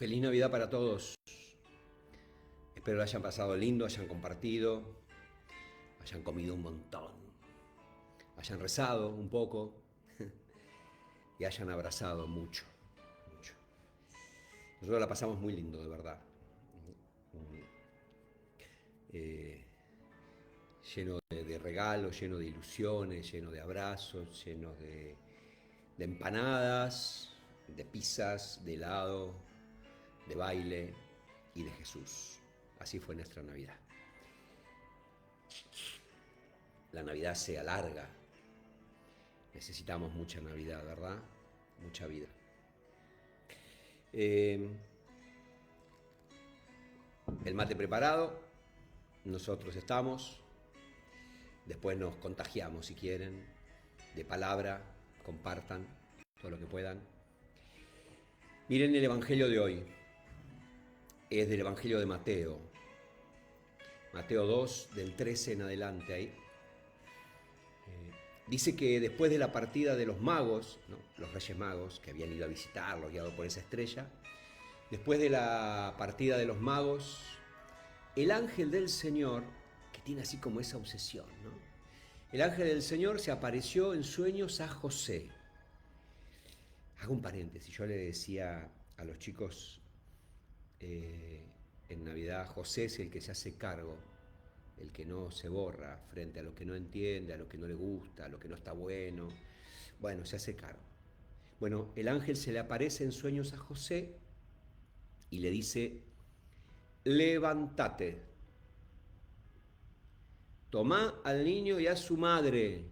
Feliz Navidad para todos. Espero lo hayan pasado lindo, hayan compartido, hayan comido un montón, hayan rezado un poco y hayan abrazado mucho, mucho. Nosotros la pasamos muy lindo, de verdad. Eh, Lleno de regalos, lleno de ilusiones, lleno de abrazos, lleno de empanadas, de pizzas, de helado, de baile y de Jesús. Así fue nuestra Navidad. La Navidad se alarga. Necesitamos mucha Navidad, ¿verdad? Mucha vida. El mate preparado, nosotros estamos. Después nos contagiamos si quieren, de palabra, compartan todo lo que puedan. Miren el Evangelio de hoy. Es del Evangelio de Mateo. Mateo 2, del 13 en adelante ahí. Dice que después de la partida de los magos, ¿no? Los Reyes Magos, que habían ido a visitarlo, guiados por esa estrella, después de la partida de los magos, el ángel del Señor, que tiene así como esa obsesión, ¿no? El ángel del Señor se apareció en sueños a José. Hago un paréntesis, yo le decía a los chicos en Navidad, José es el que se hace cargo, el que no se borra frente a lo que no entiende, a lo que no le gusta, a lo que no está bueno. Bueno, se hace cargo. Bueno, el ángel se le aparece en sueños a José y le dice, levántate, tomá al niño y a su madre,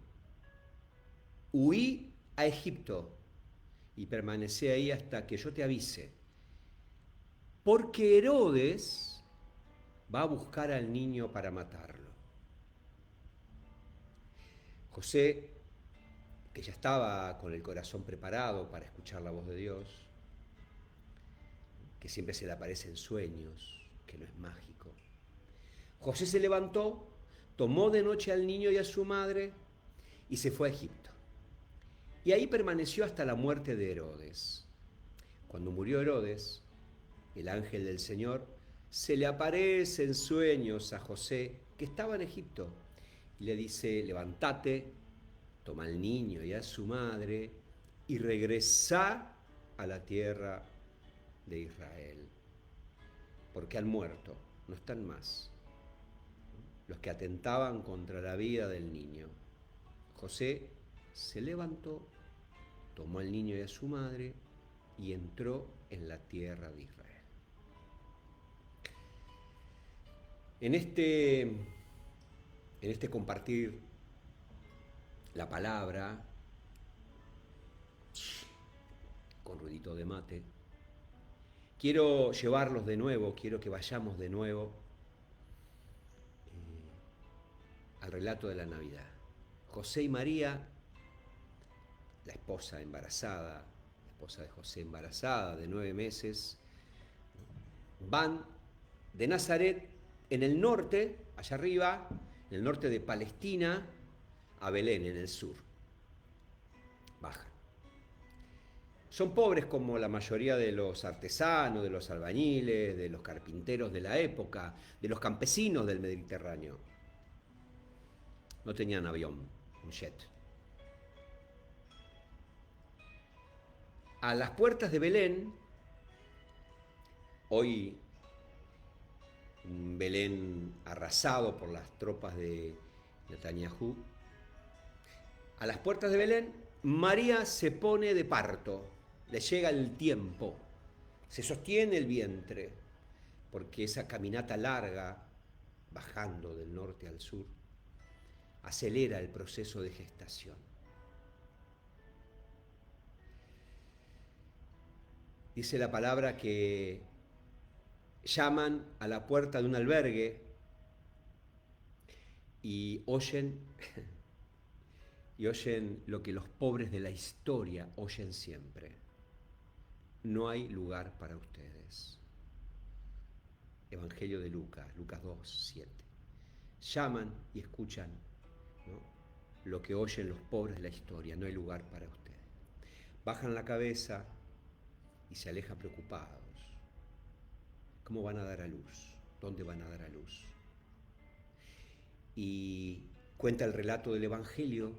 huí a Egipto y permanecé ahí hasta que yo te avise, porque Herodes va a buscar al niño para matarlo. José, que ya estaba con el corazón preparado para escuchar la voz de Dios, que siempre se le aparece en sueños, que no es mágico. José se levantó, tomó de noche al niño y a su madre y se fue a Egipto. Y ahí permaneció hasta la muerte de Herodes. Cuando murió Herodes, el ángel del Señor se le aparece en sueños a José, que estaba en Egipto, y le dice, levántate, toma al niño y a su madre y regresá a la tierra de Israel, porque han muerto, no están más, los que atentaban contra la vida del niño. José se levantó, tomó al niño y a su madre y entró en la tierra de Israel. En este compartir la palabra con ruidito de mate, quiero llevarlos de nuevo, quiero que vayamos de nuevo al relato de la Navidad. José y María, la esposa embarazada, la esposa de José embarazada de 9 meses, van de Nazaret en el norte, allá arriba, en el norte de Palestina, a Belén, en el sur. Bajan. Son pobres como la mayoría de los artesanos, de los albañiles, de los carpinteros de la época, de los campesinos del Mediterráneo. No tenían avión, un jet. A las puertas de Belén, hoy Belén arrasado por las tropas de Netanyahu, a las puertas de Belén, María se pone de parto, le llega el tiempo, se sostiene el vientre, porque esa caminata larga, bajando del norte al sur, acelera el proceso de gestación. Dice la palabra que llaman a la puerta de un albergue y oyen lo que los pobres de la historia oyen siempre. No hay lugar para ustedes. Evangelio de Lucas, Lucas 2, 7. Llaman y escuchan, ¿no?, lo que oyen los pobres de la historia. No hay lugar para ustedes. Bajan la cabeza y se alejan preocupados. ¿Cómo van a dar a luz? ¿Dónde van a dar a luz? Y cuenta el relato del Evangelio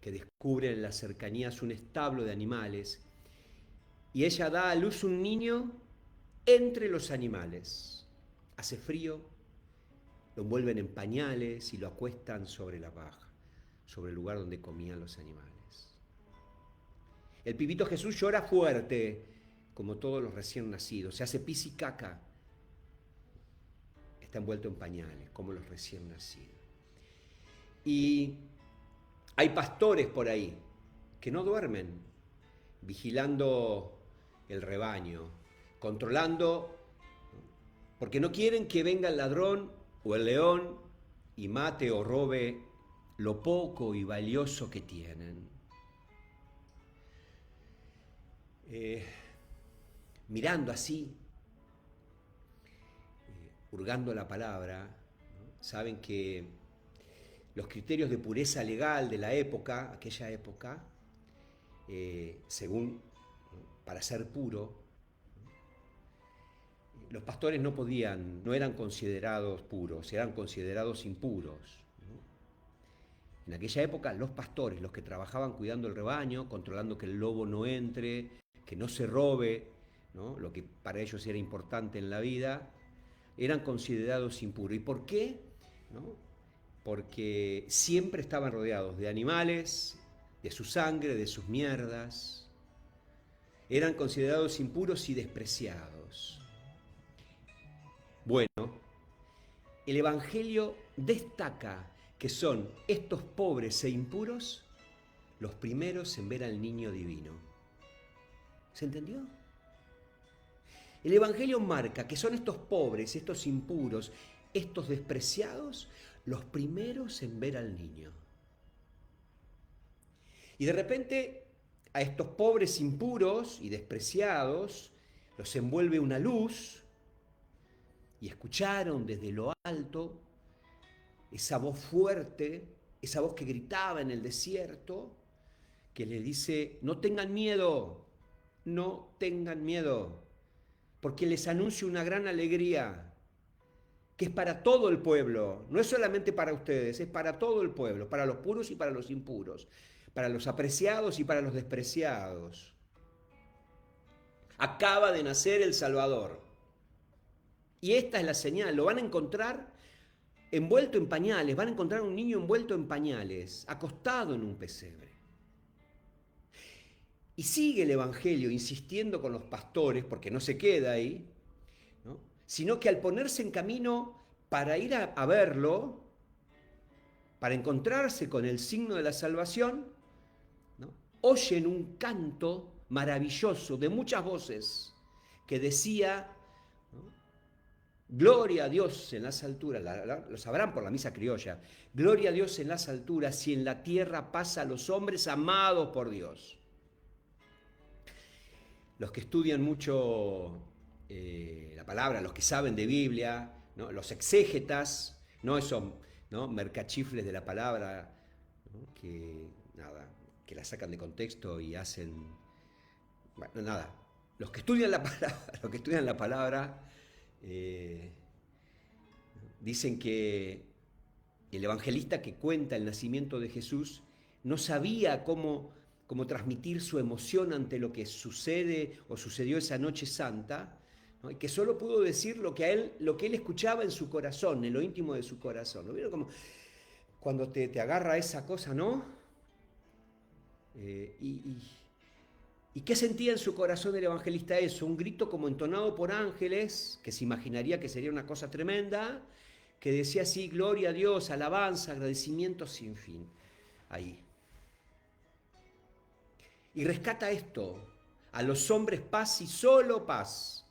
que descubre en las cercanías un establo de animales y ella da a luz un niño entre los animales. Hace frío, lo envuelven en pañales y lo acuestan sobre la paja, sobre el lugar donde comían los animales. El pibito Jesús llora fuerte, como todos los recién nacidos, se hace pis y caca, está envuelto en pañales, como los recién nacidos. Y hay pastores por ahí que no duermen, vigilando el rebaño, controlando, porque no quieren que venga el ladrón o el león y mate o robe lo poco y valioso que tienen. Mirando así, hurgando la palabra, ¿no? Saben que los criterios de pureza legal de la época, aquella época, según, ¿no? Para ser puro, los pastores no eran considerados puros, eran considerados impuros. ¿No? En aquella época los pastores, los que trabajaban cuidando el rebaño, controlando que el lobo no entre, que no se robe, ¿no? Lo que para ellos era importante en la vida, eran considerados impuros. ¿Y por qué? ¿No? Porque siempre estaban rodeados de animales, de su sangre, de sus mierdas. Eran considerados impuros y despreciados. Bueno, el Evangelio destaca que son estos pobres e impuros los primeros en ver al niño divino. ¿Se entendió? El Evangelio marca que son estos pobres, estos impuros, estos despreciados, los primeros en ver al niño. Y de repente a estos pobres impuros y despreciados los envuelve una luz y escucharon desde lo alto esa voz fuerte, esa voz que gritaba en el desierto, que le dice, no tengan miedo, no tengan miedo, porque les anuncio una gran alegría, que es para todo el pueblo, no es solamente para ustedes, es para todo el pueblo, para los puros y para los impuros, para los apreciados y para los despreciados. Acaba de nacer el Salvador. Y esta es la señal, lo van a encontrar envuelto en pañales, van a encontrar a un niño envuelto en pañales, acostado en un pesebre. Y sigue el Evangelio insistiendo con los pastores, porque no se queda ahí, ¿no? Sino que al ponerse en camino para ir a verlo, para encontrarse con el signo de la salvación, ¿no? Oyen un canto maravilloso de muchas voces que decía, ¿no? Gloria a Dios en las alturas, lo sabrán por la misa criolla, gloria a Dios en las alturas y en la tierra paz a los hombres amados por Dios. Los que estudian mucho la palabra, los que saben de Biblia, ¿no? Los exégetas, no esos, ¿no? Mercachifles de la palabra, ¿no? Que la sacan de contexto y hacen, bueno, nada. Los que estudian la palabra, dicen que el evangelista que cuenta el nacimiento de Jesús no sabía cómo transmitir su emoción ante lo que sucede o sucedió esa noche santa, ¿no? Y que solo pudo decir lo que él escuchaba en su corazón, en lo íntimo de su corazón. ¿No vieron como cuando te agarra esa cosa, ¿no? ¿Y qué sentía en su corazón el evangelista eso? Un grito como entonado por ángeles, que se imaginaría que sería una cosa tremenda, que decía así, gloria a Dios, alabanza, agradecimiento sin fin. Ahí. Y rescata esto, a los hombres paz y solo paz.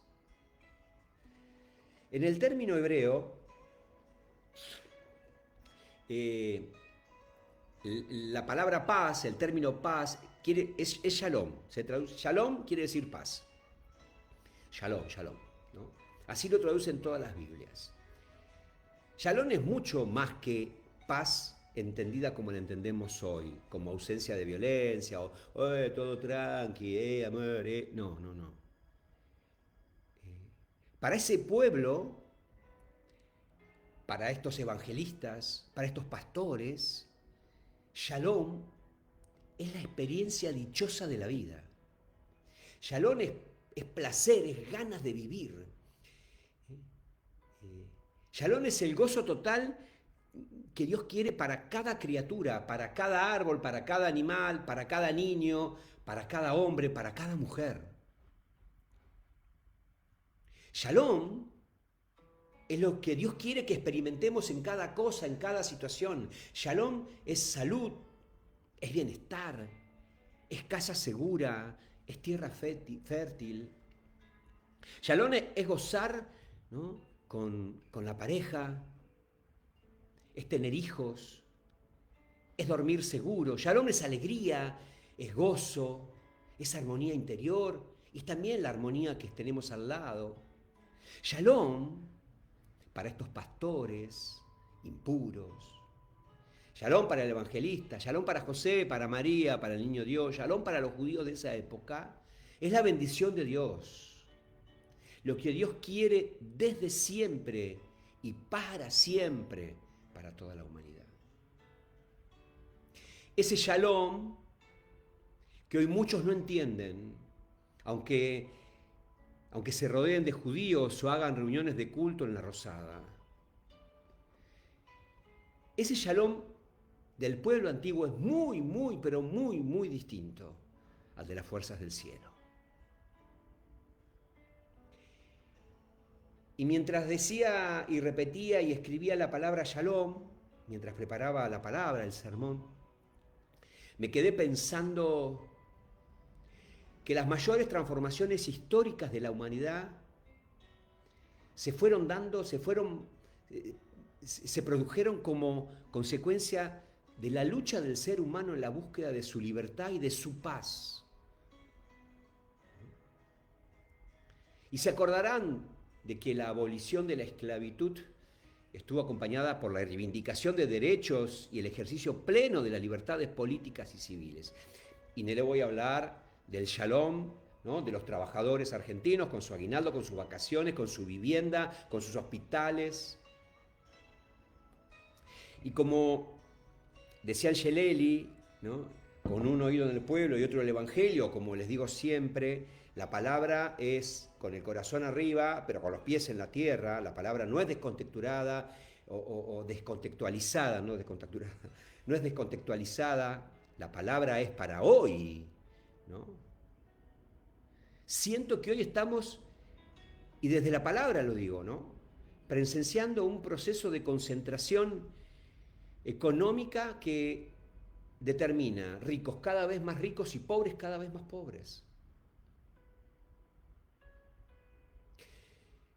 En el término hebreo, la palabra paz, el término paz, es shalom. Se traduce, shalom quiere decir paz. Shalom, shalom, ¿no? Así lo traducen todas las Biblias. Shalom es mucho más que paz entendida como la entendemos hoy, como ausencia de violencia, o todo tranqui, amor, no. Para ese pueblo, para estos evangelistas, para estos pastores, Shalom es la experiencia dichosa de la vida. Shalom es placer, es ganas de vivir. Shalom es el gozo total que Dios quiere para cada criatura, para cada árbol, para cada animal, para cada niño, para cada hombre, para cada mujer. Shalom es lo que Dios quiere que experimentemos en cada cosa, en cada situación. Shalom es salud, es bienestar, es casa segura, es tierra fértil. Shalom es gozar, ¿no?, con la pareja, es tener hijos, es dormir seguro. Shalom es alegría, es gozo, es armonía interior y también la armonía que tenemos al lado. Shalom para estos pastores impuros. Shalom para el evangelista, shalom para José, para María, para el niño Dios, shalom para los judíos de esa época. Es la bendición de Dios. Lo que Dios quiere desde siempre y para siempre para toda la humanidad. Ese shalom que hoy muchos no entienden, aunque se rodeen de judíos o hagan reuniones de culto en la Rosada. Ese shalom del pueblo antiguo es muy, muy, pero muy, muy distinto al de las fuerzas del cielo. Y mientras decía y repetía y escribía la palabra shalom, mientras preparaba la palabra, el sermón, me quedé pensando que las mayores transformaciones históricas de la humanidad se produjeron como consecuencia de la lucha del ser humano en la búsqueda de su libertad y de su paz. Y se acordarán de que la abolición de la esclavitud estuvo acompañada por la reivindicación de derechos y el ejercicio pleno de las libertades políticas y civiles. Y no le voy a hablar del shalom, ¿no?, de los trabajadores argentinos con su aguinaldo, con sus vacaciones, con su vivienda, con sus hospitales. Y como decía el Sheleli, ¿no?, con un oído en el pueblo y otro en el Evangelio, como les digo siempre, la palabra es con el corazón arriba, pero con los pies en la tierra. La palabra no es descontexturada o descontextualizada, no es descontextualizada. La palabra es para hoy, ¿no? Siento que hoy estamos, y desde la palabra lo digo, ¿no?, presenciando un proceso de concentración económica que determina ricos cada vez más ricos y pobres cada vez más pobres.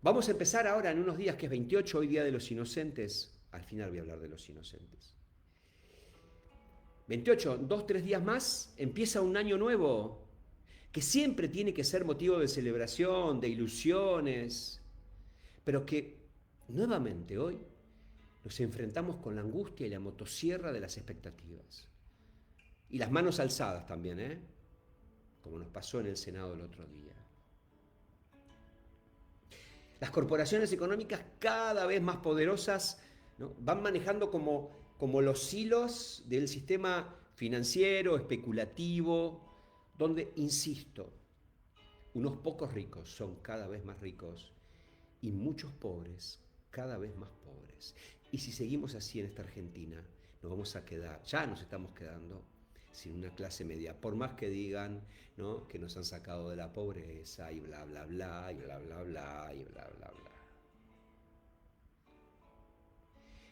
Vamos a empezar ahora en unos días, que es 28, hoy Día de los Inocentes. Al final voy a hablar de los inocentes. 28, 2, 3 días más, empieza un año nuevo, que siempre tiene que ser motivo de celebración, de ilusiones, pero que nuevamente hoy nos enfrentamos con la angustia y la motosierra de las expectativas. Y las manos alzadas también, como nos pasó en el Senado el otro día. Las corporaciones económicas cada vez más poderosas, ¿no?, van manejando como los hilos del sistema financiero, especulativo, donde, insisto, unos pocos ricos son cada vez más ricos y muchos pobres cada vez más pobres. Y si seguimos así en esta Argentina, nos vamos a quedar, ya nos estamos quedando, sin una clase media, por más que digan, ¿no?, que nos han sacado de la pobreza y bla, bla, bla, y bla, bla, bla, y bla, bla, bla.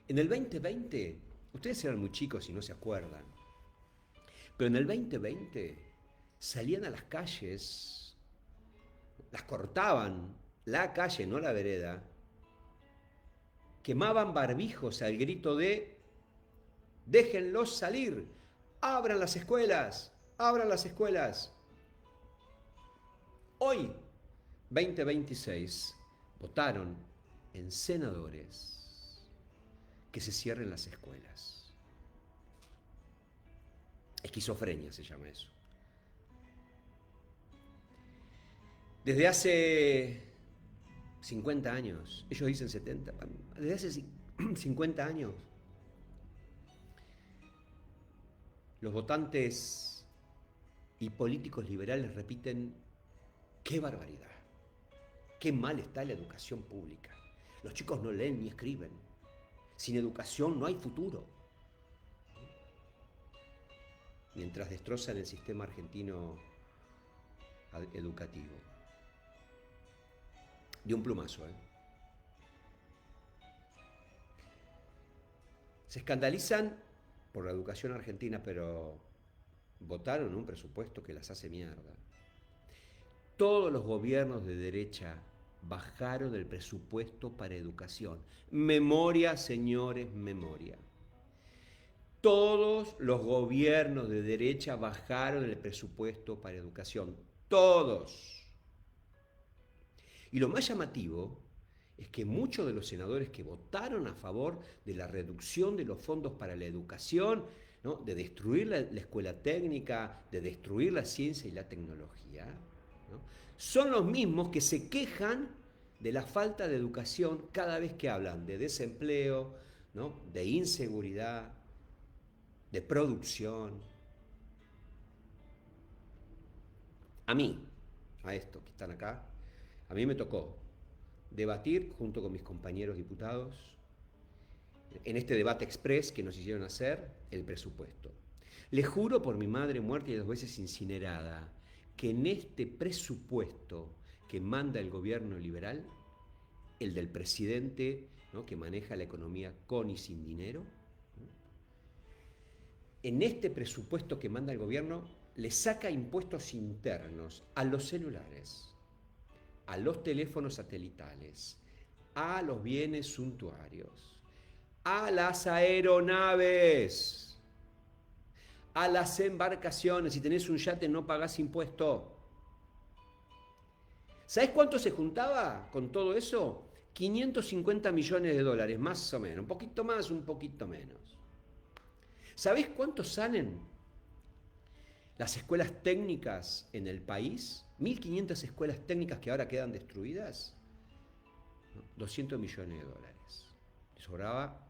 En el 2020, ustedes eran muy chicos y no se acuerdan, pero en el 2020 salían a las calles, las cortaban, la calle, no la vereda, quemaban barbijos al grito de déjenlos salir, abran las escuelas, abran las escuelas. Hoy, 2026, votaron en senadores que se cierren las escuelas. Esquizofrenia se llama eso. Desde hace 50 años, ellos dicen 70, desde hace 50 años, los votantes y políticos liberales repiten: ¡qué barbaridad! ¡Qué mal está la educación pública! Los chicos no leen ni escriben. Sin educación no hay futuro. Mientras destrozan el sistema argentino educativo. De un plumazo, ¿eh? Se escandalizan por la educación argentina, pero votaron un presupuesto que las hace mierda. Todos los gobiernos de derecha bajaron el presupuesto para educación. Memoria, señores, memoria. Todos los gobiernos de derecha bajaron el presupuesto para educación. Todos. Y lo más llamativo es que muchos de los senadores que votaron a favor de la reducción de los fondos para la educación, ¿no?, de destruir la escuela técnica, de destruir la ciencia y la tecnología, ¿no?, son los mismos que se quejan de la falta de educación cada vez que hablan de desempleo, ¿no?, de inseguridad, de producción. A mí, a estos que están acá, a mí me tocó debatir junto con mis compañeros diputados en este debate express que nos hicieron hacer el presupuesto. Les juro por mi madre muerta y 2 veces incinerada que en este presupuesto que manda el gobierno liberal, el del presidente, ¿no?, que maneja la economía con y sin dinero, ¿no?, en este presupuesto que manda el gobierno le saca impuestos internos a los celulares, a los teléfonos satelitales, a los bienes suntuarios, a las aeronaves, a las embarcaciones. Si tenés un yate no pagás impuesto. ¿Sabés cuánto se juntaba con todo eso? 550 millones de dólares, más o menos. Un poquito más, un poquito menos. ¿Sabés cuánto salen las escuelas técnicas en el país? 1.500 escuelas técnicas que ahora quedan destruidas. 200 millones de dólares. Le sobraba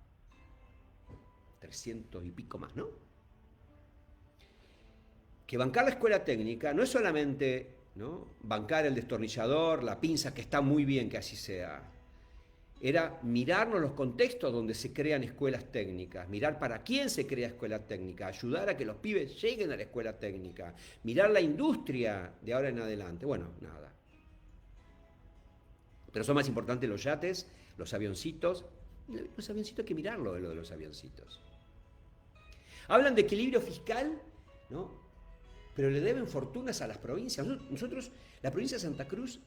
300 y pico más, ¿no? Que bancar la escuela técnica no es solamente, ¿no?, bancar el destornillador, la pinza, que está muy bien que así sea. Era mirarnos los contextos donde se crean escuelas técnicas, mirar para quién se crea escuela técnica, ayudar a que los pibes lleguen a la escuela técnica, mirar la industria de ahora en adelante. Bueno, nada. Pero son más importantes los yates, los avioncitos. Los avioncitos hay que mirarlo, lo de los avioncitos. Hablan de equilibrio fiscal, ¿no?, pero le deben fortunas a las provincias. Nosotros, la provincia de Santa Cruz,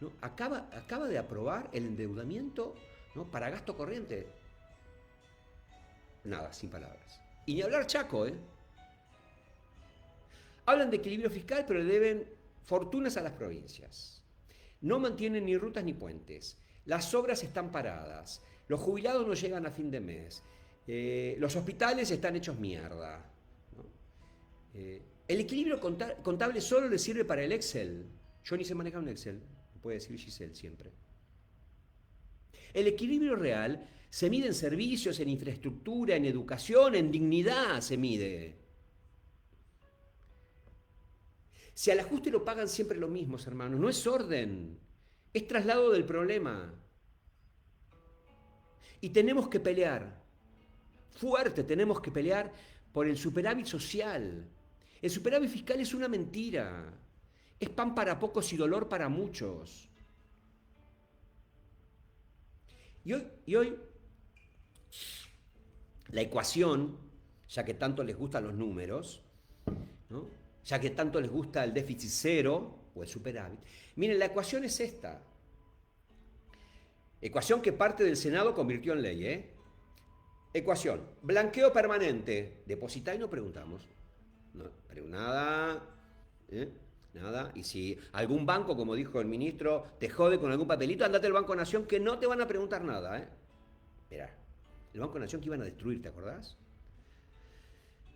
¿no?, acaba de aprobar el endeudamiento, ¿no?, para gasto corriente. Nada, sin palabras. Y ni hablar Chaco, ¿eh? Hablan de equilibrio fiscal, pero le deben fortunas a las provincias. No mantienen ni rutas ni puentes. Las obras están paradas. Los jubilados no llegan a fin de mes. Los hospitales están hechos mierda, ¿no? El equilibrio contable solo le sirve para el Excel. Yo ni sé manejar un Excel, puede decir Giselle siempre. El equilibrio real se mide en servicios, en infraestructura, en educación, en dignidad se mide. Si al ajuste lo pagan siempre los mismos, hermanos, no es orden, es traslado del problema. Y tenemos que pelear, fuerte tenemos que pelear por el superávit social. El superávit fiscal es una mentira. Es pan para pocos y dolor para muchos. Y hoy la ecuación, ya que tanto les gustan los números, ¿no?, ya que tanto les gusta el déficit cero o el superávit, miren, la ecuación es esta. Ecuación que parte del Senado convirtió en ley, ¿eh? Ecuación: blanqueo permanente. Depositá y no preguntamos. No, pero nada, nada. Y si algún banco, como dijo el ministro, te jode con algún papelito, andate al Banco Nación, que no te van a preguntar nada, ¿eh? Mirá, el Banco Nación que iban a destruir, ¿te acordás?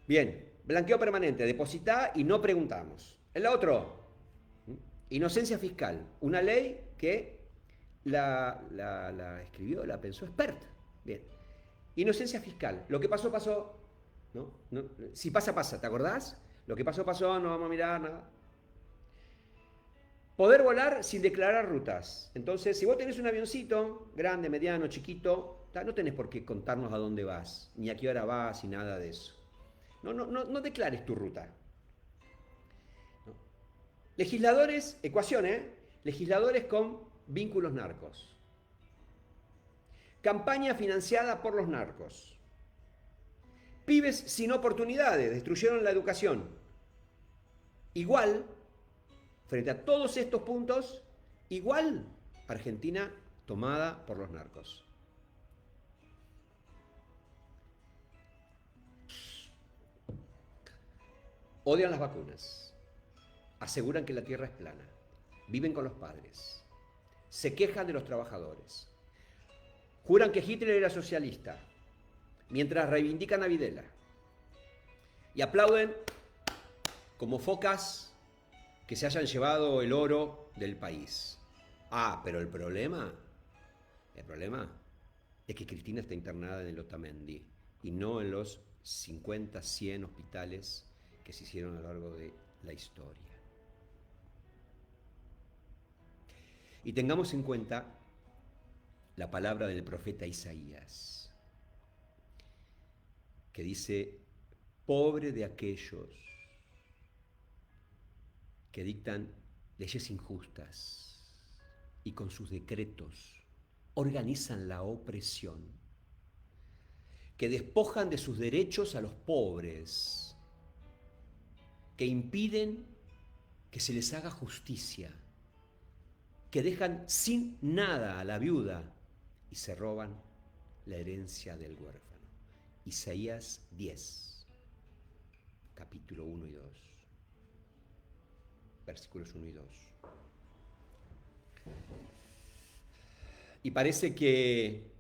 Bien, blanqueo permanente, depositá y no preguntamos. El otro, inocencia fiscal, una ley que la escribió, la pensó Spert. Bien. Inocencia fiscal. Lo que pasó, pasó. ¿No? Si pasa, pasa. ¿Te acordás? Lo que pasó, pasó. No vamos a mirar nada. Poder volar sin declarar rutas. Entonces, si vos tenés un avioncito, grande, mediano, chiquito, no tenés por qué contarnos a dónde vas, ni a qué hora vas, ni nada de eso. No declares tu ruta. ¿No? Legisladores, ecuación, legisladores con vínculos narcos. Campaña financiada por los narcos. Pibes sin oportunidades, destruyeron la educación. Igual, frente a todos estos puntos, igual Argentina tomada por los narcos. Odian las vacunas. Aseguran que la tierra es plana. Viven con los padres. Se quejan de los trabajadores. Juran que Hitler era socialista, mientras reivindican a Videla. Y aplauden como focas que se hayan llevado el oro del país. Pero el problema es que Cristina está internada en el Otamendi y no en los 50, 100 hospitales que se hicieron a lo largo de la historia. Y tengamos en cuenta la palabra del profeta Isaías, que dice: pobre de aquellos que dictan leyes injustas y con sus decretos organizan la opresión, que despojan de sus derechos a los pobres, que impiden que se les haga justicia, que dejan sin nada a la viuda y se roban la herencia del huérfano. Isaías 10, capítulo 1 y 2, versículos 1 y 2. Y parece que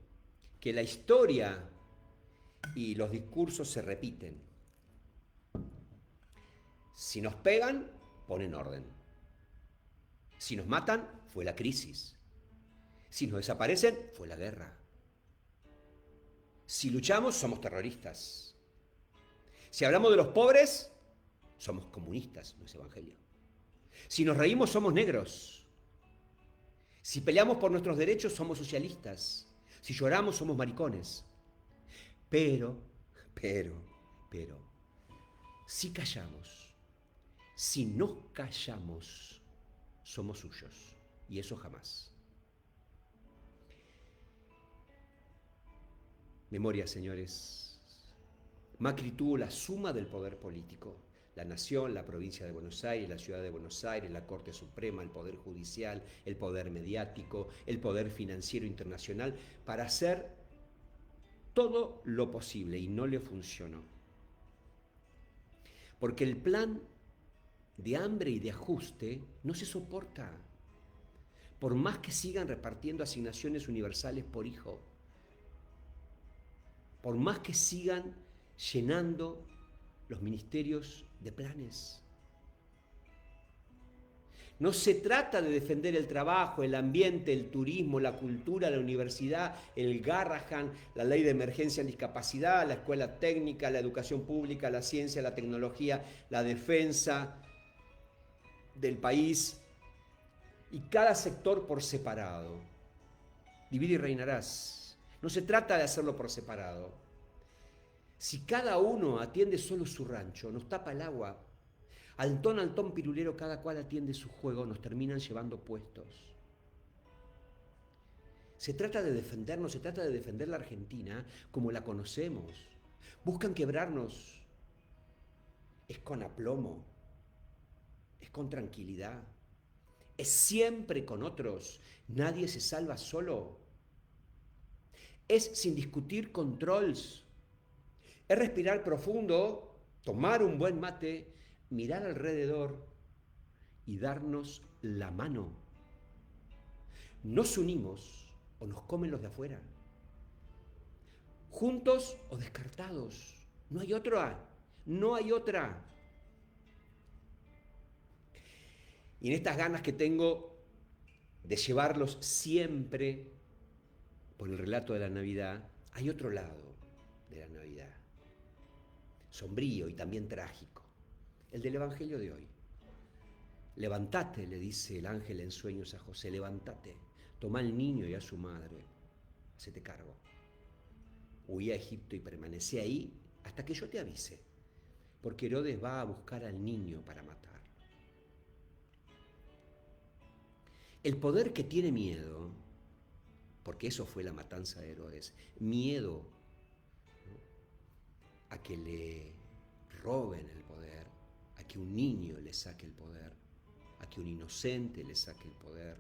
la historia y los discursos se repiten. Si nos pegan, ponen orden. Si nos matan, fue la crisis. Si nos desaparecen, fue la guerra. Si luchamos, somos terroristas. Si hablamos de los pobres, somos comunistas, no es evangelio. Si nos reímos, somos negros. Si peleamos por nuestros derechos, somos socialistas. Si lloramos, somos maricones. Pero, si callamos, si nos callamos, somos suyos. Y eso jamás. Memoria, señores. Macri tuvo la suma del poder político. La nación, la provincia de Buenos Aires, la ciudad de Buenos Aires, la Corte Suprema, el poder judicial, el poder mediático, el poder financiero internacional, para hacer todo lo posible, y no le funcionó. Porque el plan de hambre y de ajuste no se soporta, por más que sigan repartiendo asignaciones universales por hijo, por más que sigan llenando los ministerios de planes. No se trata de defender el trabajo, el ambiente, el turismo, la cultura, la universidad, el Garrahan, la ley de emergencia en discapacidad, la escuela técnica, la educación pública, la ciencia, la tecnología, la defensa del país, y cada sector por separado. Divide y reinarás. No se trata de hacerlo por separado. Si cada uno atiende solo su rancho, nos tapa el agua. Altón, pirulero, cada cual atiende su juego, nos terminan llevando puestos. Se trata de defendernos, se trata de defender la Argentina como la conocemos. Buscan quebrarnos. Es con aplomo, es con tranquilidad, es siempre con otros. Nadie se salva solo. Es sin discutir controls. Es respirar profundo, tomar un buen mate, mirar alrededor y darnos la mano. Nos unimos o nos comen los de afuera. Juntos o descartados. No hay otra. No hay otra. Y en estas ganas que tengo de llevarlos siempre por el relato de la Navidad, hay otro lado de la Navidad, sombrío y también trágico, el del Evangelio de hoy. Levantate, le dice el ángel en sueños a José, levántate, toma al niño y a su madre, hacete cargo. Huí a Egipto y permanece ahí hasta que yo te avise, porque Herodes va a buscar al niño para matarlo. El poder que tiene miedo, porque eso fue la matanza de Herodes, miedo, ¿no?, a que le roben el poder, a que un niño le saque el poder, a que un inocente le saque el poder,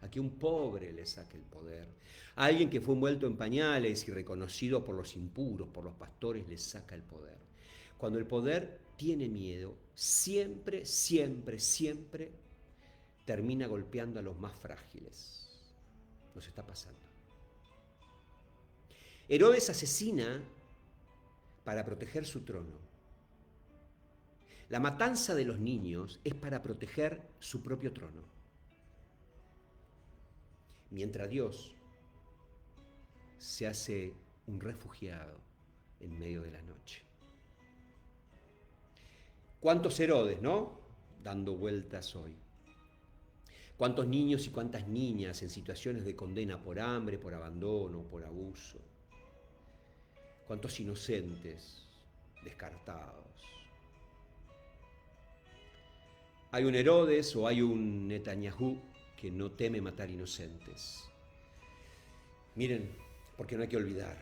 a que un pobre le saque el poder, a alguien que fue envuelto en pañales y reconocido por los impuros, por los pastores, le saca el poder. Cuando el poder tiene miedo, siempre, siempre, siempre termina golpeando a los más frágiles. Nos está pasando. Herodes asesina para proteger su trono. La matanza de los niños es para proteger su propio trono. Mientras Dios se hace un refugiado en medio de la noche. ¿Cuántos Herodes, no?, dando vueltas hoy. ¿Cuántos niños y cuántas niñas en situaciones de condena por hambre, por abandono, por abuso? ¿Cuántos inocentes descartados? Hay un Herodes o hay un Netanyahu que no teme matar inocentes. Miren, porque no hay que olvidar,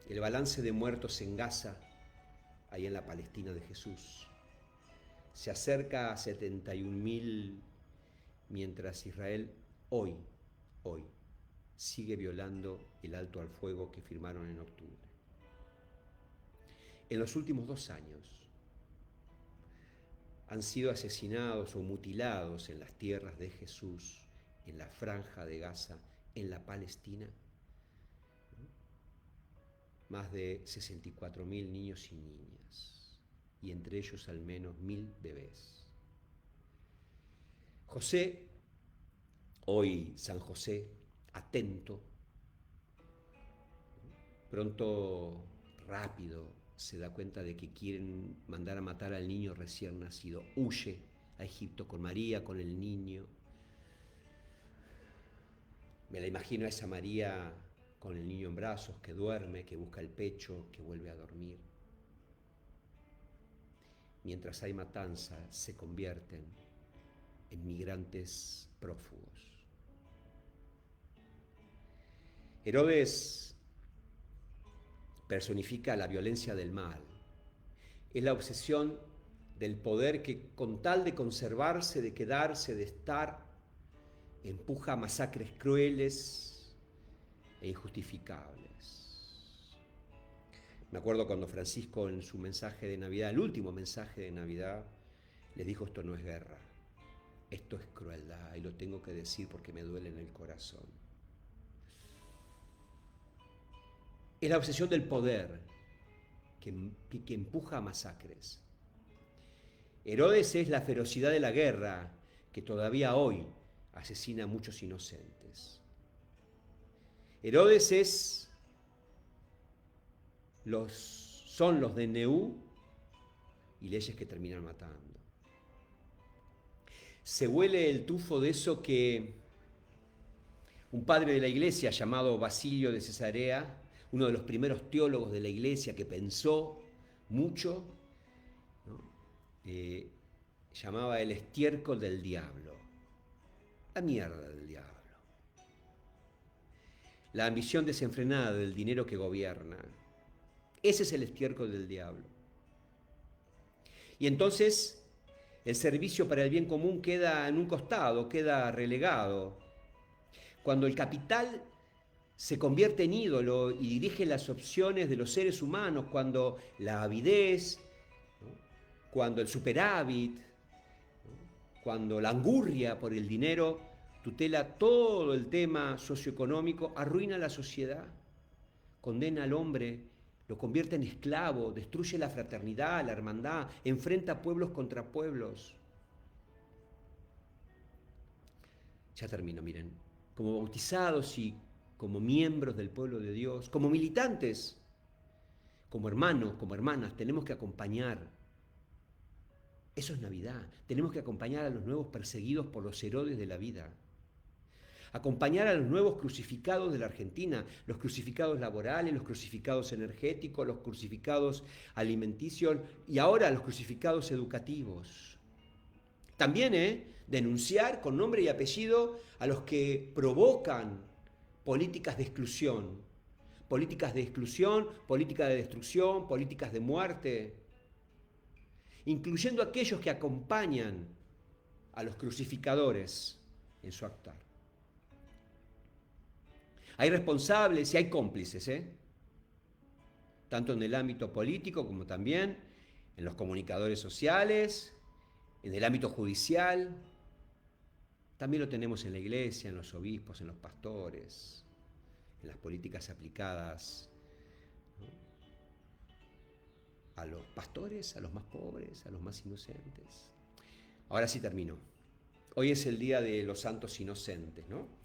el balance de muertos en Gaza, ahí en la Palestina de Jesús, se acerca a 71.000, mientras Israel hoy, sigue violando el alto al fuego que firmaron en octubre. En los últimos 2 años han sido asesinados o mutilados en las tierras de Jesús, en la franja de Gaza, en la Palestina, más de 64.000 niños y niñas, y entre ellos al menos 1.000 bebés. José, hoy San José, atento, pronto, rápido, se da cuenta de que quieren mandar a matar al niño recién nacido. Huye a Egipto con María, con el niño. Me la imagino a esa María con el niño en brazos, que duerme, que busca el pecho, que vuelve a dormir. Mientras hay matanza, se convierten en migrantes prófugos. Herodes personifica la violencia del mal. Es la obsesión del poder que, con tal de conservarse, de quedarse, de estar, empuja a masacres crueles e injustificables. Me acuerdo cuando Francisco, en su mensaje de Navidad, el último mensaje de Navidad, les dijo: esto no es guerra, esto es crueldad, y lo tengo que decir porque me duele en el corazón. Es la obsesión del poder que empuja a masacres. Herodes es la ferocidad de la guerra que todavía hoy asesina a muchos inocentes. Herodes son los DNU y leyes que terminan matando. Se huele el tufo de eso que un padre de la iglesia llamado Basilio de Cesarea, uno de los primeros teólogos de la iglesia que pensó mucho, ¿no?, llamaba el estiércol del diablo, la mierda del diablo, la ambición desenfrenada del dinero que gobierna. Ese es el estiércol del diablo. Y entonces el servicio para el bien común queda en un costado, queda relegado. Cuando el capital se convierte en ídolo y dirige las opciones de los seres humanos, cuando la avidez, ¿no?, cuando el superávit, ¿no?, cuando la angurria por el dinero tutela todo el tema socioeconómico, arruina la sociedad, condena al hombre, lo convierte en esclavo, destruye la fraternidad, la hermandad, enfrenta pueblos contra pueblos. Ya termino, miren, como bautizados y como miembros del pueblo de Dios, como militantes, como hermanos, como hermanas, tenemos que acompañar. Eso es Navidad. Tenemos que acompañar a los nuevos perseguidos por los Herodes de la vida. Acompañar a los nuevos crucificados de la Argentina, los crucificados laborales, los crucificados energéticos, los crucificados alimenticios y ahora los crucificados educativos. También denunciar con nombre y apellido a los que provocan políticas de exclusión, políticas de destrucción, políticas de muerte, incluyendo aquellos que acompañan a los crucificadores en su actuar. Hay responsables y hay cómplices, tanto en el ámbito político como también en los comunicadores sociales, en el ámbito judicial. También lo tenemos en la iglesia, en los obispos, en los pastores, en las políticas aplicadas, ¿no?, a los pastores, a los más pobres, a los más inocentes. Ahora sí termino. Hoy es el día de los santos inocentes, ¿no?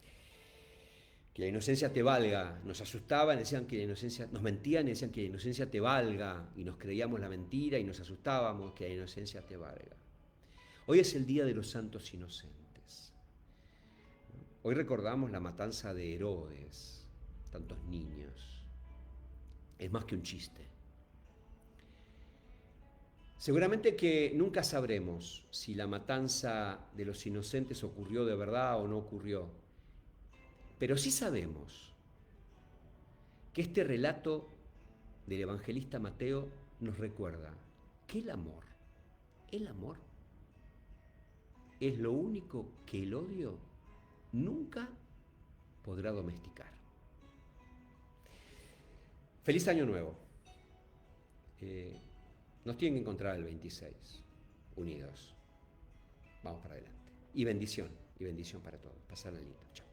Que la inocencia te valga. Nos asustaban, decían que la inocencia, nos mentían y decían que la inocencia te valga, y nos creíamos la mentira y nos asustábamos que la inocencia te valga. Hoy es el día de los santos inocentes. Hoy recordamos la matanza de Herodes, tantos niños. Es más que un chiste. Seguramente que nunca sabremos si la matanza de los inocentes ocurrió de verdad o no ocurrió, pero sí sabemos que este relato del evangelista Mateo nos recuerda que el amor es lo único que el odio nunca podrá domesticar. Feliz Año Nuevo. Nos tienen que encontrar el 26, unidos. Vamos para adelante. Y bendición para todos. Pasarla lindo. Chao.